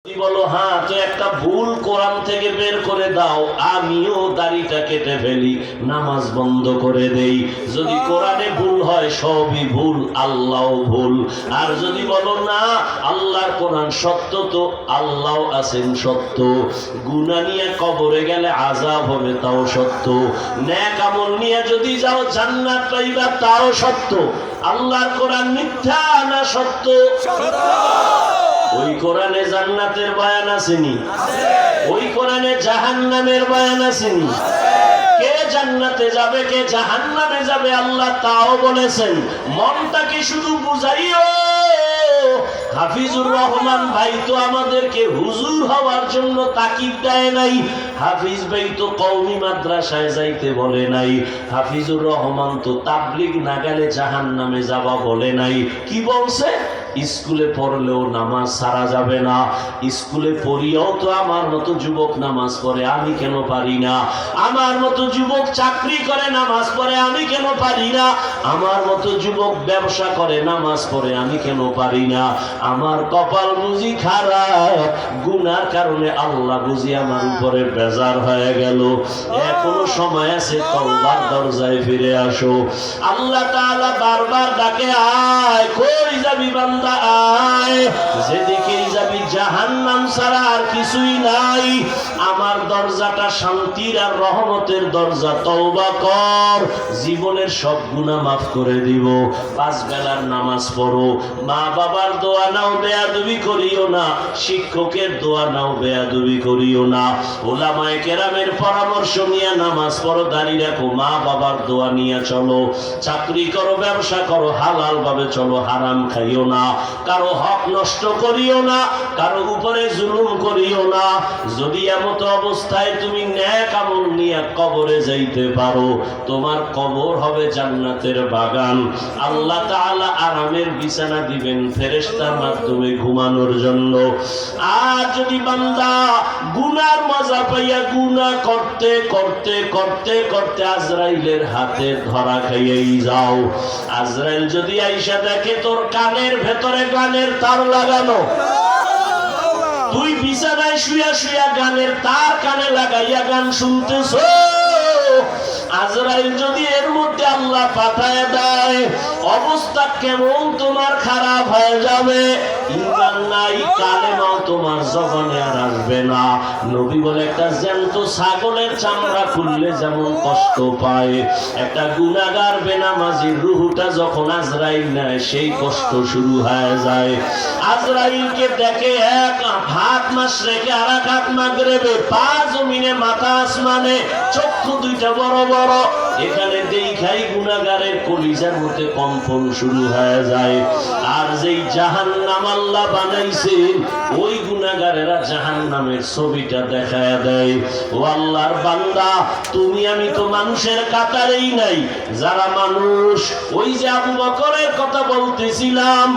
বলো হ্যাঁ, তো একটা ভুল কোরআন থেকে বের করে দাও, আমিও দাড়িটা কেটে ফেলি, নামাজ বন্ধ করে দেই। যদি কোরআনে ভুল হয় সবই ভুল, আল্লাহ ভুল। আর যদি বলো না আল্লাহর কোরআন সত্য, তো আল্লাহ আছেন সত্য। গুনাহ নিয়ে কবরে গেলে আযাব হবে, তাও সত্য। নেক আমল নিয়ে যদি যাও জান্নাত পাইবা, তাও সত্য। আল্লাহর কোরআন মিথ্যা না সত্য? ওই কোরআনে জান্নাতের বয়ান আসেনি? ওই কোরআনে জাহান্নামের বয়ান আসেনি? কে জান্নাতে যাবে কে জাহান্নামে যাবে আল্লাহ তাও বলেছেন। মনটাকে শুধু বুঝাইও। হাফিজুর রহমান ভাই তো আমাদেরকে হুজুর হওয়ার জন্য তাকিদ দেয় নাই। হাফিজ ভাই তো কওমি মাদ্রাসায় যাইতে বলে নাই। হাফিজুর রহমান তো তাবলিগ না গেলে জাহান্নামে যাবা বলে নাই। কি বলছে? স্কুলে পড়লেও নামাজ ছাড়া যাবে না। স্কুলে পড়িয়াও তো আমার মতো যুবক নামাজ পড়ে, আমি কেন পারি না? আমার মতো যুবক চাকরি করে নামাজ পড়ে, আমি কেন পারি না? আমার মতো যুবক ব্যবসা করে নামাজ পড়ে, আমি কেন পারি না? আমার কপাল বুঝি খারাপ, গুনার কারণে আল্লাহ বুঝি আমার উপরে বেজার হয়ে গেল। এখনো সময় আছে, তওবার দরজায় ফিরে আসো। আল্লাহ তাআলা বারবার ডাকে, আয় কই যাবি বান্দা আয়, যেদিকেই যাবি জাহান্নাম ছাড়া আর কিছুই নাই। আমার দরজাটা শান্তির আর রহমতের দরজা, তওবা কর, জীবনের সব গুনাহ মাফ করে দিব। 5 বেলার নামাজ পড়ো, মা বাবার দোয়া নাও, বেয়াদবি করিও না। শিক্ষকের দোয়া নাও, বেয়াদবি করিও না। ওলামায়ে কেরামের পরামর্শ নিয়ে নামাজ পড়ো, দাঁড়ি রাখো, মা বাবার দোয়া নিয়ে চলো। চাকরি করো, ব্যবসা করো, হালাল ভাবে চলো, হারাম খাইও না। কারো হক নষ্ট করিও না, কারো উপরে জুলুম করিও না। যদি এমত অবস্থায় তুমি নেক আমল নিয়ে কবরে যাইতে পারো, তোমার কবর হবে জান্নাতের বাগান। আল্লাহ তাআলা আরামের বিছানা দিবেন ফেরেশতার মাধ্যমে ঘুমানোর জন্য। আর যদি বান্দা গুনার মজা পাইয়া গুনাহ করতে করতে করতে করতে আজরাইলের হাতে ধরা খাইয়াই যাও, আজরাইল যদি আইসা দেখে তোর কানের ভেতরে গানের তার লাগানো, তুই বিছানায় শুয়া শুয়া গানের তার কানে লাগাইয়া গান শুনতেছ, আজরাইল যদি এর মধ্যে আল্লাহ পাঠায় দেয়, অবস্থা কেমন তোমার খারাপ হয়ে যাবে। ঈমান নাই, কালেমাও তোমার জবানে আর আসবে না। নবী বলে, একটা জ্যান্ত ছাগলের চামড়া খুললে যেমন কষ্ট পায়, একটা গুনাহগার বেনামাজির রূহটা যখন আজরাইল নেয়, সেই কষ্ট শুরু হয়ে যায়। আজরাইলকে দেখে এক হাত মাশরিকে আর এক হাত মাগরিবে, পা জমিনে মাথা আসমানে, চক্ষু দুইটা বড় বড়। এখানে দেখাই গুনাহগারের কলিজার মধ্যে কম্পন শুরু হয়ে যায়। আর যেই জাহান্নাম আল্লাহ বানাইছেন, ওই গুনাহগারেরা জাহান্নামের ছবিটা দেখায় দেয়। ও আল্লাহর বান্দা, তুমি আমি তো মানুষের কাতারেই নাই। যারা মানুষ, ওই যে আবু বকরের কথা বলতেছিলাম,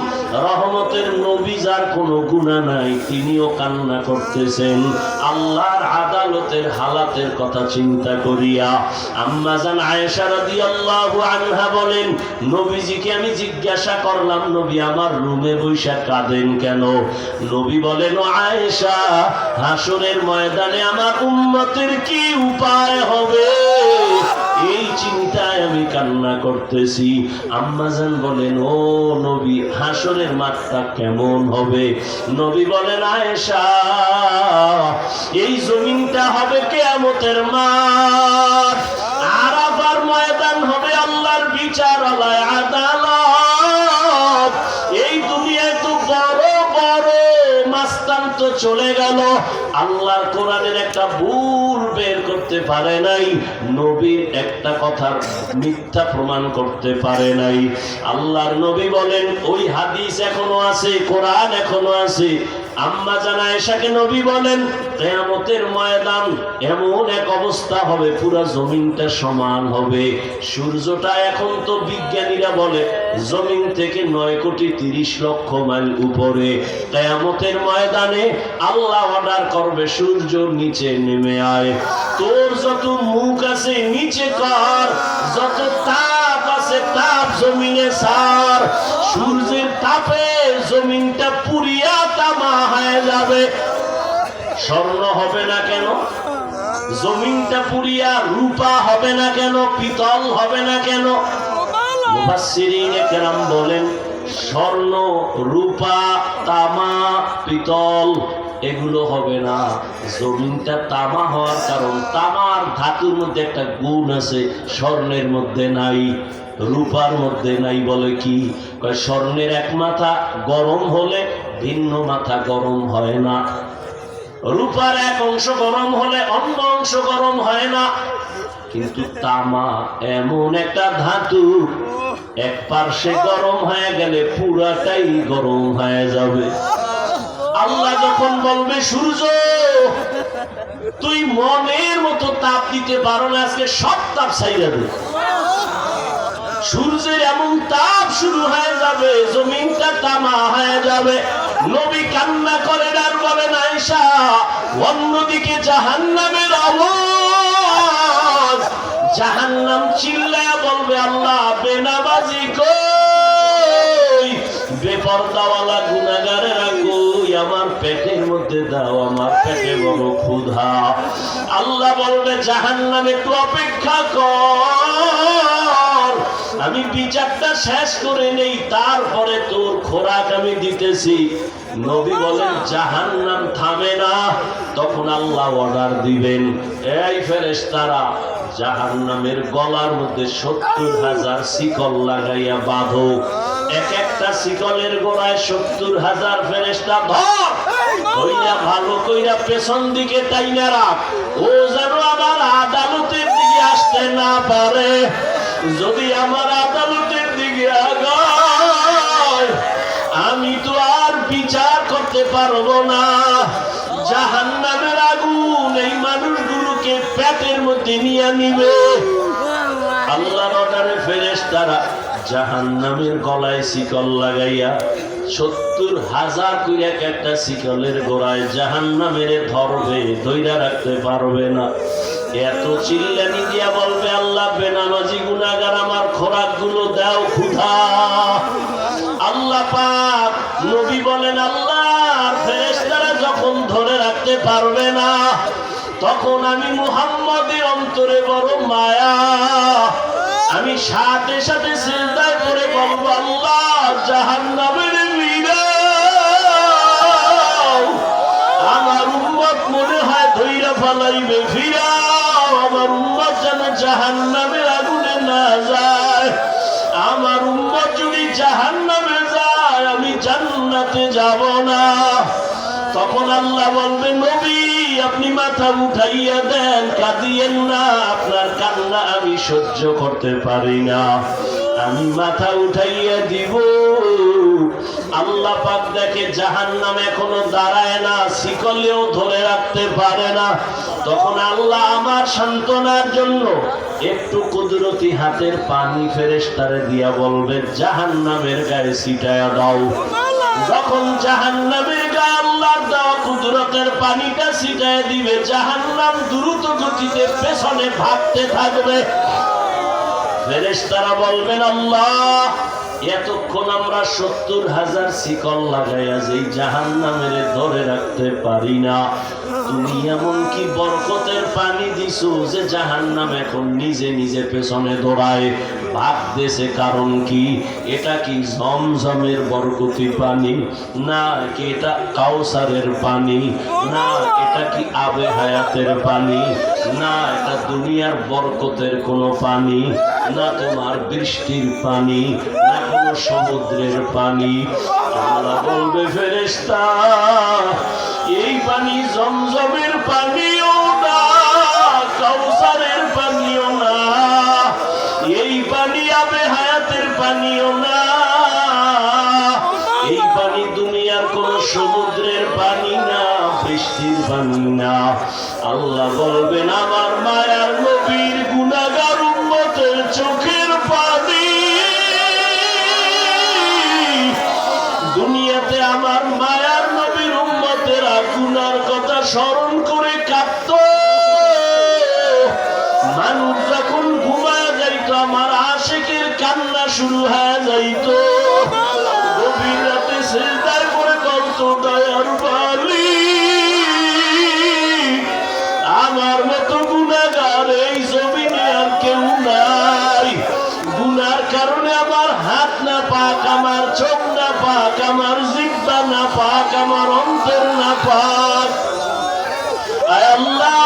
রহমতের নবী, যার কোনো গুনাহ নাই, তিনিও কান্না করতেছেন আল্লাহর আদালতের হালাতের কথা চিন্তা করিয়া। আম্মা জান আয়েশা রাদিয়াল্লাহু আনহা বলেন, নবীজিকে আমি জিজ্ঞাসা করলাম, নবী আমার রুমে বৈশা কাঁদেন কেন? নবী বলেন, ও আয়েশা, হাসরের ময়দানে আমার উম্মতের কি উপায় হবে, এই চিন্তায় আমি কান্না করতেছি। আম্মা জান বলেন, ও নবী, হাসরের মাঠটা কেমন হবে? নবী বলেন, আয়েশা, এই জমিনটা হবে কিয়ামতের মাঠ, আরাফার ময়দান হবে আল্লাহর বিচারালয়, আদালত। এই দুনিয়ায় তো বড় বড় মাস্তান তো চলে গেল, আল্লাহর কোরআনের একটা ভুল বের করতে পারে নাই, নবীর একটা কথার মিথ্যা প্রমাণ করতে পারে নাই। আল্লাহর নবী বলেন, ওই হাদিস এখনো আছে, কোরআন এখনো আছে। আম্মা জান আয়েশাকে নবী বলেন, কিয়ামতের ময়দান এমন এক অবস্থা হবে, পুরা জমিনটা সমান হবে। সূর্যটা এখন তো বিজ্ঞানীরা বলে জমিন থেকে 9,30,00,000 মাইল উপরে। কিয়ামতের ময়দানে আল্লাহ অর্ডার করবে, সূর্য নিচে নেমে আয়, তোর যত মুখ আছে নিচে কর, যত তাপ আছে তাপ জমিনে ছাড়। সূর্যের তাপে জমিনটা পুরিয়া তামা হয়ে যাবে। স্বর্ণ হবে না কেন? জমিনটা পুড়িয়া রূপা হবে না কেন? পিতল হবে না কেন? মুফাসসিরিনে কেরাম বলেন স্বর্ণ, রূপা, তামা, পিতল এগুলো হবে না। জমিনটা তামা হওয়ার কারণ তামার ধাতুর মধ্যে একটা গুণ আছে, স্বর্ণের মধ্যে নাই, রূপার মধ্যে নাই। বলে কি? স্বর্ণের এক মাথা গরম হলে ভিন্ন মাথা গরম হয় না, রূপার এক অংশ গরম হলে অন্য অংশ গরম হয় না। কিন্তু তামা এমন একটা ধাতু, এক পার্শ্বে গরম হয়ে গেলে পুরাটাই গরম হয়ে যাবে। আল্লাহ যখন বলবে সূর্য তুই মনের মতো তাপ দিতে পারো না, আজকে সব তাপ ছাইড়া দে, সূর্যের এমন তাপ শুরু হয়ে যাবে, জমিনটা তামা হয়ে যাবে। নবী কান্না করেন আর বলেন আয়েশা, অন্যদিকে জাহান্নামের আওয়াজ, জাহান্নাম চিল্লায়া বলবে আল্লাহ বেনামাজি কই, বেপরদাওয়ালা গুনাহগারেরা কই, আমার পেটের মধ্যে দাও, আমার পেটে বড় ক্ষুধা। আল্লাহ বলবে জাহান্নাম একটু অপেক্ষা কর, আমি বিচারটা শেষ করে নেই, তারপরে তোর খোরাক আমি দিতেছি। নবী বলেন জাহান্নাম থামে না, তখন আল্লাহ অর্ডার দিবেন, এই ফেরেশতারা জাহান্নামের গলার মধ্যে ৭০,০০০ শিকল লাগাইয়া বাঁধো, এক একটা শিকলের গোড়ায় ৭০,০০০ ফেরেশতা ধর, কইরা ভালো কইরা পেছন দিকে টাইনা রাখ, ও যেন আমার আদালতের দিকে আসতে না পারে। যদি আমার আদালতের দিকে আগায় আমি তো আর বিচার করতে পারবো না। জাহান্নামের আগুন এই মানুষগুলোকে পেটের মধ্যে নিয়ে নিবে। আল্লাহর অর্ডারে ফেরেশতারা জাহান্নামের গলায় শিকল লাগাইয়া ৭০,০০০ কইরা একটা শিকলের গোড়ায় জাহান্নামের ধরবে, ধইরা রাখতে পারবে না। এত চিল্লানি দিয়া বলবে আল্লাহ বেনামাজি গুনাহগার আমার খোরাক গুলো দাও, ক্ষুধা। আল্লাহ পাক নবী বলেন আল্লাহর ফেরেশতারা যখন ধরে রাখতে পারবে না, তখন আমি মুহাম্মদের অন্তরে বড় মায়া, আমি সাথে সাথে সিজদায় পড়ে বলবো আল্লাহ জাহান্নামের ফিরাও, আমার উম্মত মনে হয় ধইরা ফালাইবে, ফিরাও আমার উম্মত যেন জাহান্নামের আগুনে না যায়। আমার উম্মত যদি জাহান্নামে যায় আমি জান্নাতে যাব না। তখন আল্লাহ বলবে নবী আপনি মাথা উঠাইয়া দেন, কাঁদিয়েন না, আপনার কান্না আমি সহ্য করতে পারি না, আমি মাথা উঠাইয়া দিব। আল্লাহ পাক দেখে জাহান্নাম এখনো দাঁড়ায় না, শিকলেও ধরে রাখতে পারে না। তখন আল্লাহ আমার সান্ত্বনার জন্য একটু কুদরতি হাতের পানি ফেরেশতারে দিয়া বলবে জাহান্নামের গায়ে ছিটায়া দাও। যখন জাহান্নামের গায়ে আল্লাহর দেওয়া কুদরতের পানিটা ছিটায় দিবে, জাহান্নাম দ্রুত গতিতে পেছনে ভাগতে থাকবে। ফেরেশতারা বলবেন আল্লাহ এতক্ষণ আমরা ৭০,০০০ শিকল লাগাইয়া যেই জাহান্নামের ধরে রাখতে পারি না, তুমি এমন কি বরকতের পানি দিছো যে জাহান্নাম এখন নিজে নিজে পেছনে দৌড়ায় ভাগতেছে, কারণ কি? এটা কি জমজমের বরকতি পানি, না কি এটা কাউসারের পানি, না এটা কি আবে হায়াতের পানি, না এটা দুনিয়ার বরকতের কোনো পানি, না তোমার বৃষ্টির পানি, না কোনো সমুদ্রের পানি? আল্লাহ বলবে ফেরেশতা এই পানি জমজমের পানিও না, কাউসারের পানিও না, এই পানি আবে হায়াতের পানিও না, এই পানি দুনিয়ার কোন সমুদ্রের পানি না, বৃষ্টির পানি না। আল্লাহ বলবেন আমার মায়ার নবীর গুনাহগার উম্মতের চোখের পানি, দুনিয়াতে আমার মায়ার নবীর উম্মতেরা গুনার কথা স্মরণ করে কাঁদত, মানুষ যখন ঘুমায় যাইত আমার আশিকের কান্না শুরু হয়ে যাইত, গভীর রাতে সিজদায় করে বলতো দয়ার বালি পাক, আমার অন্তর না পাক। আয় আল্লাহ,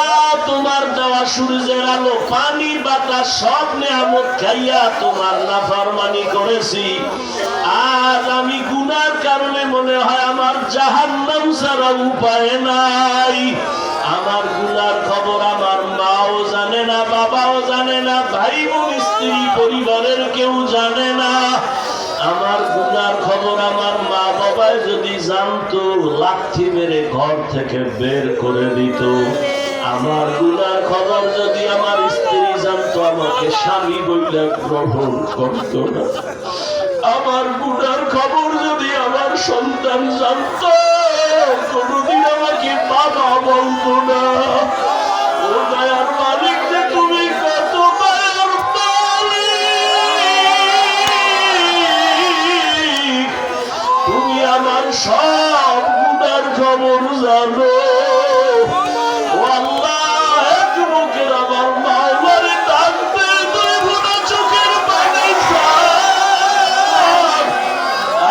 তোমার দেওয়া সূর্যের আলো, পানি, বাতাস সব নিয়ামত খাইয়া তোমার নাফরমানি করেছি। আজ আমি গুনার কারণে মনে হয় আমার জাহান্নাম ছাড়া উপায় নাই। আমার গুনার খবর আমার মাও জানে না, বাবাও জানে না, ভাই বোন, স্ত্রী, পরিবারের কেউ জানে না। আমার গুনার খবর আমার মা বাবায় যদি জানতো, লাঠি মেরে ঘর থেকে বের করে দিত। আমার গুনার খবর যদি আমার স্ত্রী জানতো, আমাকে স্বামী বইলে গ্রহণ করত না। আমার গুনার খবর যদি আমার সন্তান জানতো, কোনদিন আমাকে বাবা বলতো না। ও দয়ার মালিক, যে তুমি কত দয়ার মালিক, তুমি আমার সব গুনার খবর জানো। ও আল্লাহ, যুবকের আমার মাওলারে ডাকতে দুই ফোঁটা চোখের পানি চাও,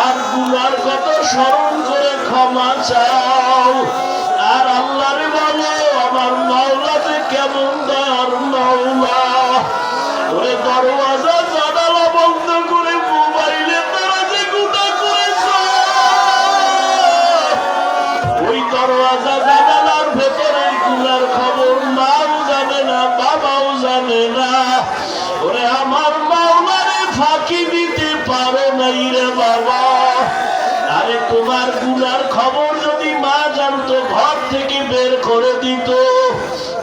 আর গুনার কত স্মরণ করে ক্ষমা চাও। আর আল্লাহরে বলো, আমার মাওলাতে কেমন দয়ার মাওলা। ওরে দরওয়াজা জানালা বন্ধ করে মোবাইলে তারা যে গুনাহ করেছে, ওই দরওয়াজা জানালার ভেতরে গুনার খবর মাও জানে না, বাবাও জানে না। ওরে আমার মাওলারে ফাঁকি দিতে পারো নাই রে বাবা। আরে তোমার গুনার খবর যদি মা জানতো, ঘর থেকে বের করে দিত।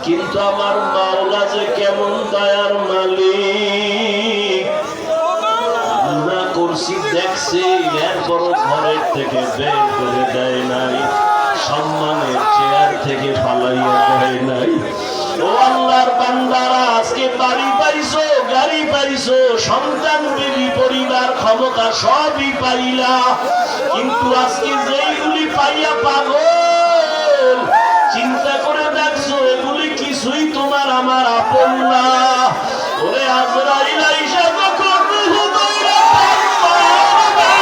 কিন্তু আমার মাওলা যে কেমন দয়ার মালিক, গুনাহ করছি দেখছি, এরপরও ঘরের থেকে বের করে দেয় নাই, সম্মানের চেয়ার থেকে ফালাইয়া দেয় নাই। ও আল্লাহর বান্দারা, আজকে বাড়ি পাইছো, গাড়ি পাইছো, সন্তান, বিবি, পরিবার, ক্ষমতা সবই পাইলা, কিন্তু আজকে যেইগুলি পাইয়া পাগল, চিন্তা করে দেখছো এগুলি কিছুই তোমার আমার আপন না। ওরে আজরাইল আইসা যখন রূহ ধইরা টানবে,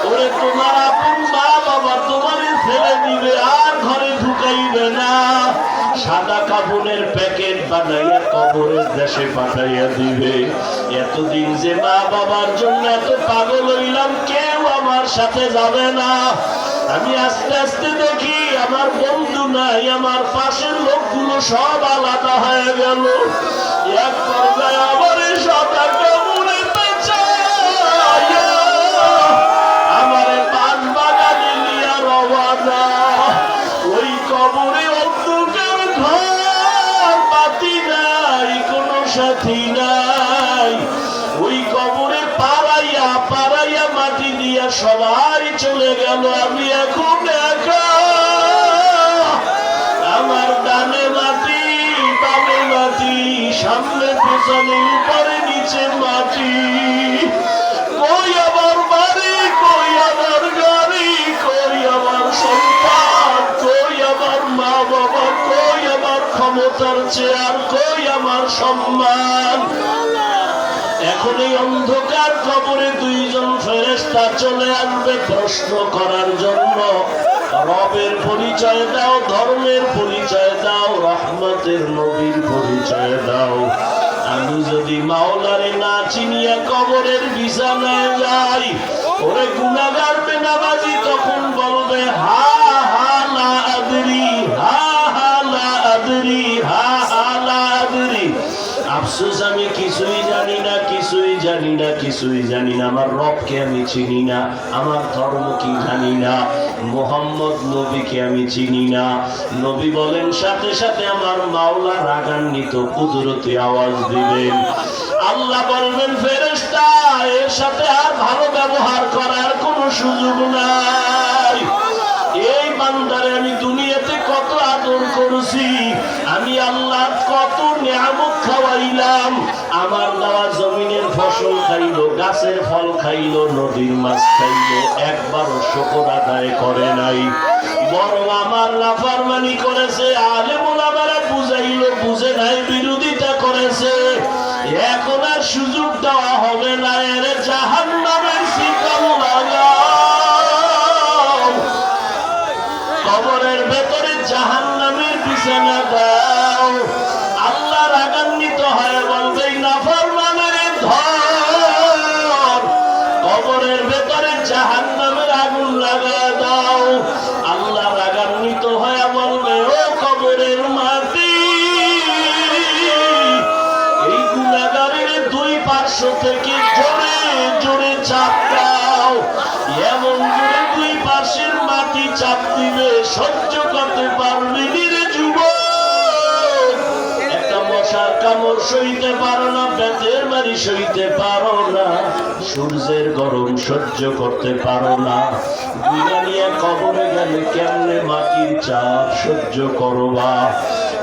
ওরে তোমার আপন মা বাবা তোমারে ফেলে দিবে, আর ঘরে ঢুকাইবে না। সাদা কাপড়ের প্যাকেট বানাইয়া কবরের দেশে পাঠাইয়া দিবে। এতদিন যে মা বাবার জন্য এত পাগল হইলাম, কেউ আমার সাথে যাবে না। আমি আস্তে আস্তে দেখি আমার বন্ধু নাই, আমার পাশের লোকগুলো সব আলাদা হয়ে গেল। এক পর্যায়ে আমার সাদা কাপড়ের চাইয়া আমারে পান বাগানে নিয়ে রওয়ানা। ওই কবরে অন্ধকার ঘর, বাতি নাই, কোনো সাথী নাই। ওই কবরে পাড়াইয়া পাড়াইয়া মাটি দিয়া সবাই চলে গেল, আমি এখন একা। আমার ডানে মাটি, বামে মাটি, সামনে পেছনে, উপরে নিচে মাটি। কই আমার বাড়ি, কই আমার গাড়ি, কই আমার সন্তান, কই আমার মা বাবা, কই আমার ক্ষমতার চেয়ার, কই আমার সম্মান। এখন এই অন্ধকার কবরে দুইজন ফেরেশতা চলে আসবে প্রশ্ন করার জন্য। রবের পরিচয় দাও, ধর্মের পরিচয় দাও, রহমতের নবীর পরিচয় দাও। আমি যদি মাওলারে না চিনিয়া কবরের বিছানায় যাই, ওরে গুনাহগার বেনামাজি তখন বলবে, হা হা লা আদরি, হা হা লা আদরি, হা হা লা আদরি। আফসোস, আমি কিছুই জানি না, কিছুই জানি না, কিছুই জানি না। আমার রবকে আমি চিনি না, আমার ধর্ম কি জানি না, মুহাম্মদ নবীকে আমি চিনি না। নবী বলেন, সাথে সাথে আমার মাওলা রাগান্বিত কুদরতি আওয়াজ দিবেন। আল্লাহ বলবেন, ফেরেশতা, এর সাথে আর ভালো ব্যবহার করার কোনো সুযোগ নাই। এই বান্দারে আমি দুনিয়াতে কত আদর করছি, আমি আল্লাহ কত নিয়ামত খাওয়াইলাম। আমার দেওয়া জমিনের ফসল খাইলো, গাছের ফল খাইলো, নদীর মাছ খাইলো, একবারও শুকর আদায় করে নাই, বরং আমার নাফরমানি করেছে। আলেম ওলামারা বুঝাইলো, বুঝে নাই, বিরোধিতা করেছে। এখন আর সুযোগ দেওয়া হবে না, এর জাহান্নামের শিকল লাগা। কবরের ভেতরে জাহান্নামের বিছানা দাও। আল্লাহ রাগান্বিত হয়ে বলবে নাফরমানের ধর, কবরের ভেতরে জাহান্নামের আগুন লাগায় দাও। আল্লাহ রাগান্বিত হয়ে বলবে ও কবরের মাটি, এই গুনাহগারের দুই পার্শ্ব থেকে জোরে জোরে চাপ দাও। এমন জোরে দুই পাশের মাটি চাপ দিবে সহ্য করতে পারবি রে যুবক। একটা মশার কামড় সইতে পারো না, বেতের বাড়ি সইতে পারো না, সূর্যের গরম সহ্য করতে পারো না, গুনাহ নিয়ে কবরে গেলে কেমনে মাটির চাপ সহ্য করবা?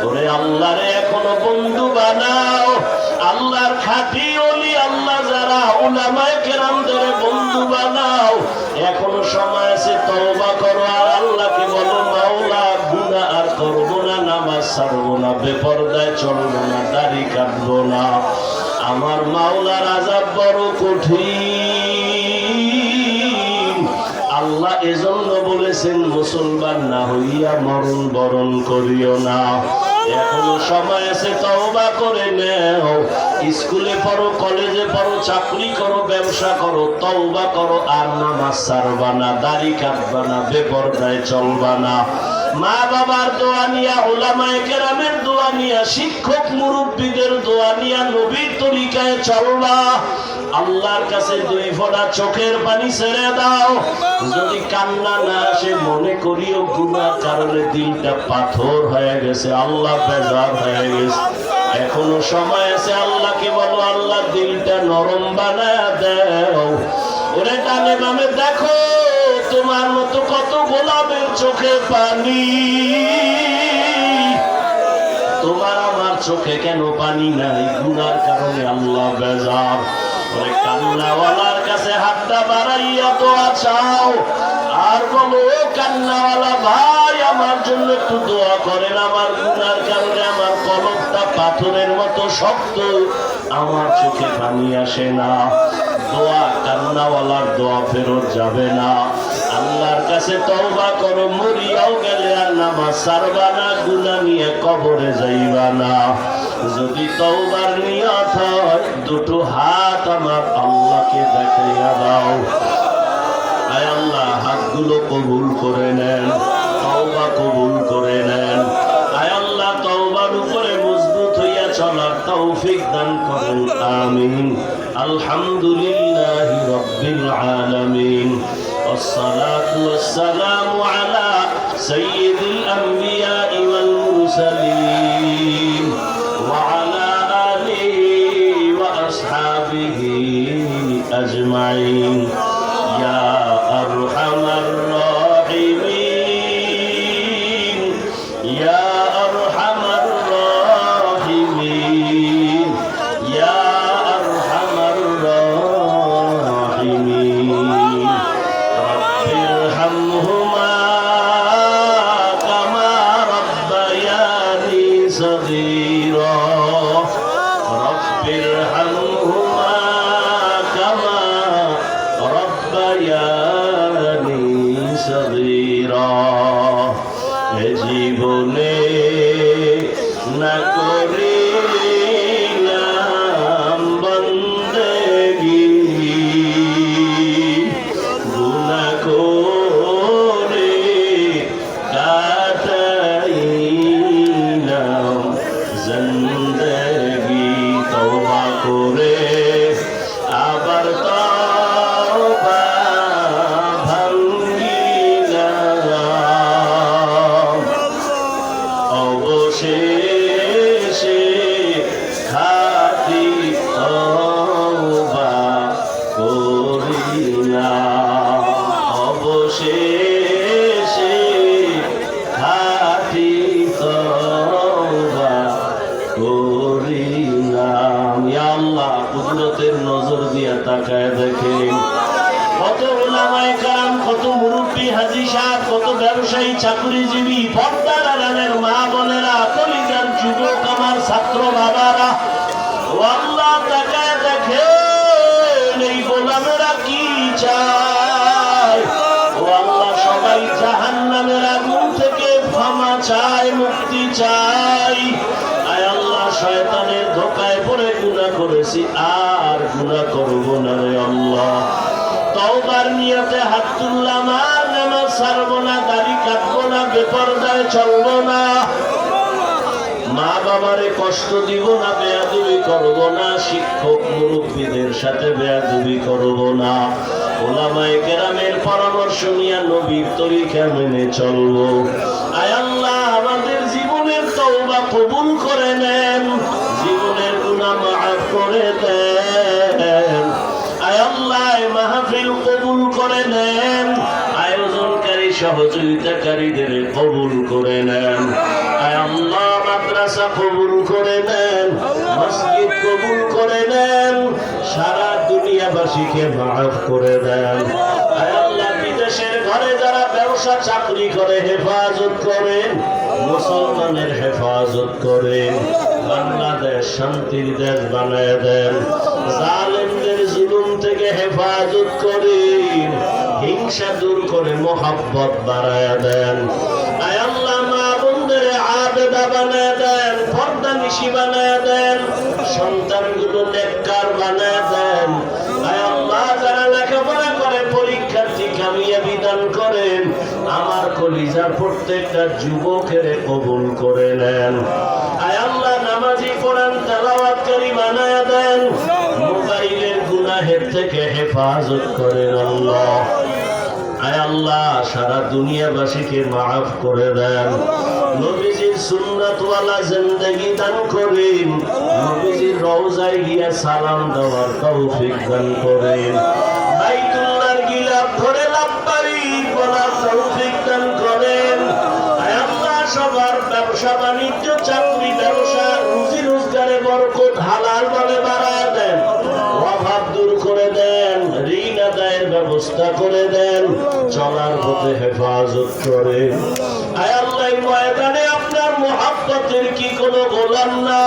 ওরে আল্লাহরে এখনো বন্ধু বানাও। আল্লাহর খাঁটি ওলি আল্লাহ যারা উলামায়ে কেরামদের বন্ধু বানাও। এখনো সময় আছে, তওবা করো আর আল্লাহকে বলো মাওলা গুনাহ আর করব না, নামাজ ছাড়বো না, বেপরদায় চলবো না, দাড়ি কাটবো না। আমার মাওলার আযাব বড় কঠিন। আল্লাহ এজন্য বলেছেন মুসলমান না হইয়া মরণ বরণ করিও না। এখনো সময় আছে, তওবা করে নাও। স্কুলে পড়ো, কলেজে পড়ো, চাকরি করো, ব্যবসা করো, তওবা করো আর নামাজ ছাড়বা না, দাড়ি কাটবা না, বেপরদায় চলবা না। মা বাবার দোয়া নিয়া, উলামায়ে কেরামের দোয়া নিয়া, শিক্ষক মুরব্বীদের দোয়া নিয়া নবীর তরিকায় চলবা। আল্লাহর কাছে দুই ফোঁটা চোখের পানি ছেড়ে দাও। যদি কান্না না আসে মনে করিও গুনার কারণে দিলটা পাথর হয়ে গেছে, আল্লাহ বেজার হয়ে গেছে। এখনো সময় আছে, আল্লাহকে বলো আল্লাহ দিলটা নরম বানায় দাও। ওরে ডানে বামে দেখো তোমার মতো কত গোলাপের চোখে পানি, তোমার আমার চোখে কেন পানি নাই? গুনার কারণে আল্লাহ বেজার। ওরে কান্নাওয়ালার কাছে হাতটা বাড়াইয়া দোয়া চাও আর বলো ও কান্নাওয়ালা ভাই আমার জন্য একটু দোয়া করেন। আমার গুনার কারণে আমার কলবটা পাথরের মতো শক্ত, আমার চোখে পানি আসে না। দোয়া কান্নাওয়ালার দোয়া ফেরত যাবে না। আল্লাহর কাছে তওবা করো, মরিয়াও গেলে আর নামাজ ছাড়বা না, গুনাহ নিয়ে কবরে যাইবা না। যদি তওবার নিয়ত হয় দুটো হাত আমার আল্লাহকে দেখাইয়া দাও। আয় আল্লাহ হাতগুলো কবুল করে নেন, তওবা কবুল করে নেন। আয় আল্লাহ তওবার উপরে মজবুত হইয়া চলার তৌফিক দান করেন, আমিন। আলহামদুলিল্লাহি রাব্বিল আলামিন। والصلاة والسلام على سيد الأنبياء والمرسلين وعلى آله وأصحابه أجمعين يا أرحم الراحمين يا أرحم الراحمين يا أرحم الراحمين رب ارحمهما كما ربياني صغيرا رب ارحمهما كما ربياني صغيرا এ জীবনে না করিলাম বন্দেগী, গুনাহ করে কাটাইলাম জিন্দেগী। তওবা করে আবার তওবা ভাঙ্গিলাম, অবশেষে খাঁটি তওবা করিলাম, অবশেষে খাঁটি তওবা করিলাম। ইয়া আল্লাহ কুদরতের নজর দিয়া তাকায় দেখেন কত উলামায়ে কেরাম, কত মুরব্বী হাজী সাহেব, কত ব্যবসায়ী, চাকরিজীবী, পর্দার আড়ালের মা বোনেরা, কলিজার যুবক, আমার ছাত্র বাবারা, ও আল্লাহ তাকায় দেখেন এই গোলামেরা কি চায়। ও আল্লাহ সবাই জাহান্নামের আগুন থেকে গুনাহ করেছি, আর গুনাহ করব না রে আল্লাহ। তওবার নিয়তে হাত তুললাম, আর নামাজ ছাড়বো না, দাড়ি কাটবো না, বেপরদায় চলবো না, মা বাবারে কষ্ট দিব না, বেয়াদবি করব না, শিক্ষক মুরব্বীদের সাথে বেয়াদবি করব না, ওলামায়ে কেরামের পরামর্শ নিয়ে নবীর তরিকা মেনে চলবো। আয় আল্লাহ, আমাদের জীবনের তওবা কবুল করে নেন, জীবনের গুনাহ মাফ করে দেন। আয় আল্লাহ, মাহফিল কবুল করে নেন, আয়োজনকারী সহযোগিতাকারীদের কবুল করে নেন। আয় আল্লাহ, মাদ্রাসা কবুল করে নেন, মসজিদ কবুল করে নেন, সারা দুনিয়াবাসীকে মাফ করে দেন। আয় আল্লাহ, বিদেশের ঘরে যারা ব্যবসা চাকরি করে হেফাজত করেন, মুসলমানের হেফাজত করেন, বাংলাদেশ শান্তির দেশ বানায় দেন, জালেমদের জুলুম থেকে হেফাজত করেন, হিংসা দূর করে মোহাব্বত বাড়ায় দেন। আয় আল্লাহ, মা বোনদের আবেদা বানায় দেন, পর্দা নিশি বানায় দেন, সন্তানগুলো নেককার বানায় দেন। আয় আল্লাহ, যারা লেখাপড়া করে পরীক্ষার্থী কামিয়াবি দান করেন, আমার কলিজার প্রত্যেকটা যুবকের কবুল করে নেন। আয় আল্লাহ, নামাজি কোরআন তেলাওয়াতকারী বানায় দেন, মোবাইলের গুনাহের থেকে হেফাজত করেন আল্লাহ। আয় আল্লাহ, সারা দুনিয়াবাসীকে মাফ করে দেন, নবীজির সুন্নাতওয়ালা জিন্দেগি দান করেন, নবীজির রওজায় গিয়া সালাম দেওয়ার তৌফিক দান করেন, বাইতুল্লাহর গিলাফ ধরে লাব্বাইক বলার তৌফিক দান করেন। আয় আল্লাহ, সবার ব্যবসা বাণিজ্য, চাকরি ব্যবসা, রুজি রোজগারে বরকত হালাল ভাবে বাড়ায় দেন, অভাব দূর করে দেন, ঋণ আদায়ের ব্যবস্থা করে দেন, চলার পথে হেফাজত করেন। আয় আল্লাহ, ময়দানে আপনার মুহাব্বতের কি কোনো গোলাম না?